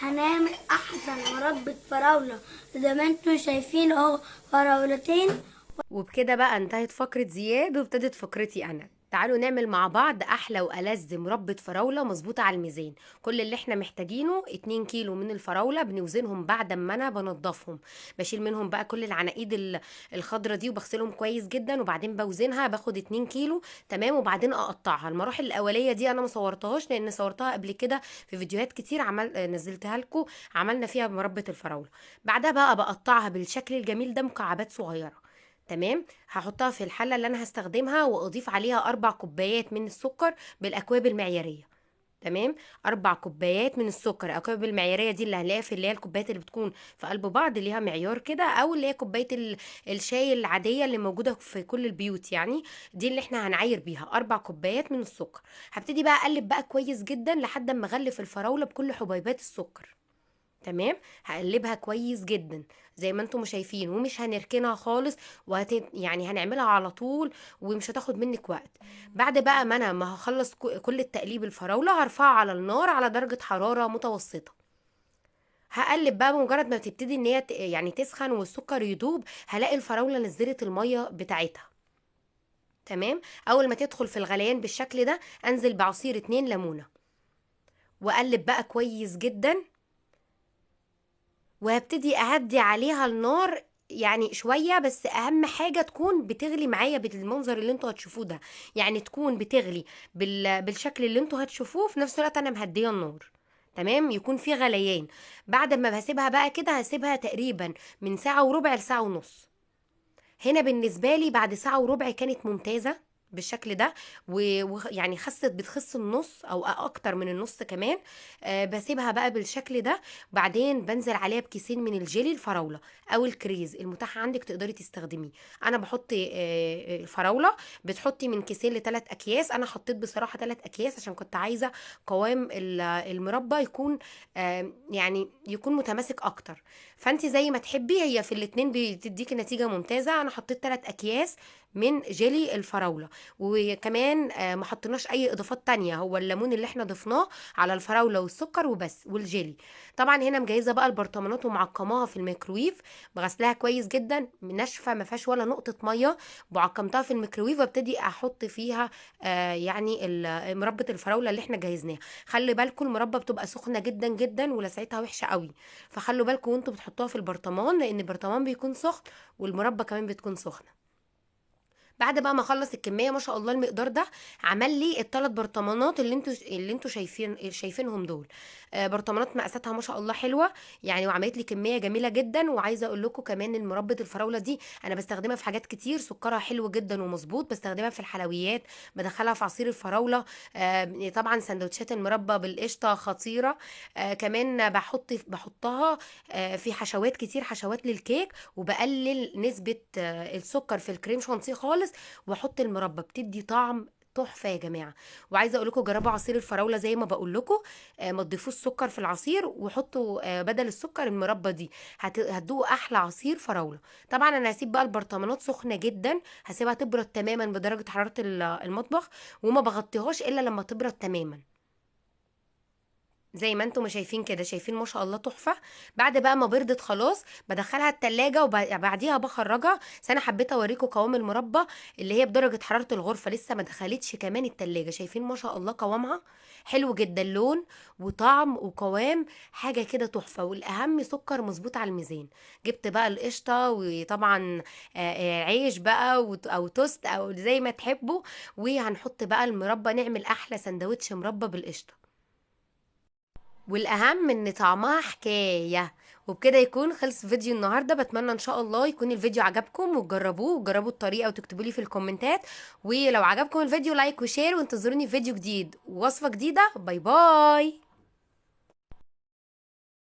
هنعمل احسن مربى فراولة زي ما انتم شايفين اهو، فراولتين. وبكده بقى انتهت فقرة زياد وابتدت فقرتي انا. تعالوا نعمل مع بعض احلى والذ مربى فراولة مظبوطة على الميزان. كل اللي احنا محتاجينه 2 كيلو من الفراولة، بنوزنهم بعد ما انا بنضفهم. بشيل منهم بقى كل العناقيد الخضرة دي وبغسلهم كويس جدا، وبعدين بوزنها باخد 2 كيلو. تمام، وبعدين اقطعها. المراحل الاولية دي انا ما صورتهاش لان صورتها قبل كده في فيديوهات كتير نزلتها لكم، عملنا فيها مربى الفراولة. بعدها بقى بقطعها بالشكل الجميل ده مكعبات صغيرة. تمام، هحطها في الحله اللي انا هستخدمها واضيف عليها 4 كوبايات من السكر بالاكواب المعياريه. تمام، 4 كوبايات من السكر. الاكواب المعياريه دي اللي هنلاقيها في اللي هي الكوبايات اللي بتكون في قلب بعض، ليها معيار كده، او اللي هي كوبايه الشاي العاديه اللي موجوده في كل البيوت يعني. دي اللي احنا هنعاير بيها 4 كوبايات من السكر. هبتدي بقى اقلب بقى كويس جدا لحد ما اغلف الفراوله بكل حبيبات السكر. تمام، هقلبها كويس جدا زي ما انتم شايفين، ومش هنركنها خالص. يعني هنعملها على طول ومش هتاخد منك وقت. بعد بقى ما انا ما هخلص كل التقليب الفراولة، هرفعها على النار على درجة حرارة متوسطة. هقلب بقى بمجرد ما تبتدي ان هي يعني تسخن والسكر يدوب، هلاقي الفراولة نزلت المية بتاعتها. تمام، اول ما تدخل في الغليان بالشكل ده انزل بعصير 2 ليمونة، واقلب بقى كويس جدا. وهبتدي اهدي عليها النار يعني شوية، بس اهم حاجة تكون بتغلي معايا بالمنظر اللي انتوا هتشوفوه ده. يعني تكون بتغلي بالشكل اللي انتوا هتشوفوه، في نفس الوقت انا مهدية النار. تمام، يكون في غليان. بعد ما بسيبها بقى كده، هسيبها تقريبا من ساعة وربع لساعة ونص. هنا بالنسبة لي بعد ساعة وربع كانت ممتازة بالشكل ده. ويعني بتخس النص او اكتر من النص كمان. بسيبها بقى بالشكل ده. بعدين بنزل عليها بكيسين من الجيلي الفراولة او الكريز المتاح عندك تقدري تستخدميه. انا بحط الفراولة. بتحطي من كيسين ل3 اكياس. انا حطيت بصراحة 3 اكياس عشان كنت عايزة قوام المربى يكون يعني يكون متماسك اكتر. فانت زي ما تحبي، هي في الاتنين بتديكي نتيجة ممتازة. انا حطيت 3 اكياس من جيلي الفراولة. وكمان ما حطيناش اي اضافات تانية، هو الليمون اللي احنا ضفناه على الفراولة والسكر وبس والجيلي. طبعا هنا مجهزة بقى البرطمانات ومعقماها في الميكرويف. بغسلها كويس جدا ناشفة ما فيهاش ولا نقطة مية. وعقمتها في الميكرويف وابتدي احط فيها يعني مربى الفراولة اللي احنا جهزناها. خلي بالكم المربى بتبقى سخنة جدا جدا ولسعتها وحشة قوي. فخلوا بالكم وانتوا بتحطوها في البرطمان، لان البرطمان بيكون سخن والمربى كمان بتكون سخنه. بعد بقى ما اخلص الكميه، ما شاء الله المقدار ده عمل لي ال3 برطمانات اللي انتوا شايفينهم دول. برطمانات مقاساتها ما شاء الله حلوه يعني، وعملت لي كميه جميله جدا. وعايزه اقول لكم كمان ان مربى الفراوله دي انا بستخدمها في حاجات كتير. سكرها حلو جدا ومظبوط، بستخدمها في الحلويات، بدخلها في عصير الفراوله. طبعا سندوتشات المربى بالقشطه خطيره. كمان بحطها في حشوات كتير، حشوات للكيك. وبقلل نسبة السكر في الكريم شانتيه خالص، واحط المربى بتدي طعم تحفه يا جماعه. وعايزه اقول لكم جربوا عصير الفراوله زي ما بقول لكم. ما تضيفوش سكر في العصير، وحطوا بدل السكر المربى دي. هتدوقوا احلى عصير فراوله. طبعا انا هسيب بقى البرطمانات سخنه جدا، هسيبها تبرد تماما بدرجه حراره المطبخ. وما بغطيهاش الا لما تبرد تماما. زي ما انتم شايفين كده، شايفين ما شاء الله تحفه. بعد بقى ما بردت خلاص بدخلها التلاجة وبعديها بخرجها. بس انا حبيت اوريكم قوام المربى اللي هي بدرجه حراره الغرفه، لسه ما دخلتش كمان التلاجة. شايفين ما شاء الله قوامها حلو جدا، لون وطعم وقوام، حاجه كده تحفه. والاهم سكر مظبوط على الميزان. جبت بقى القشطه، وطبعا عيش بقى او توست او زي ما تحبوا. وهنحط بقى المربى، نعمل احلى سندوتش مربى بالقشطه. والاهم ان طعمها حكايه. وبكده يكون خلص فيديو النهارده. بتمنى ان شاء الله يكون الفيديو عجبكم وتجربوه وجربوا الطريقه وتكتبوا لي في الكومنتات. ولو عجبكم الفيديو لايك وشير، وانتظروني في فيديو جديد ووصفه جديده. باي باي.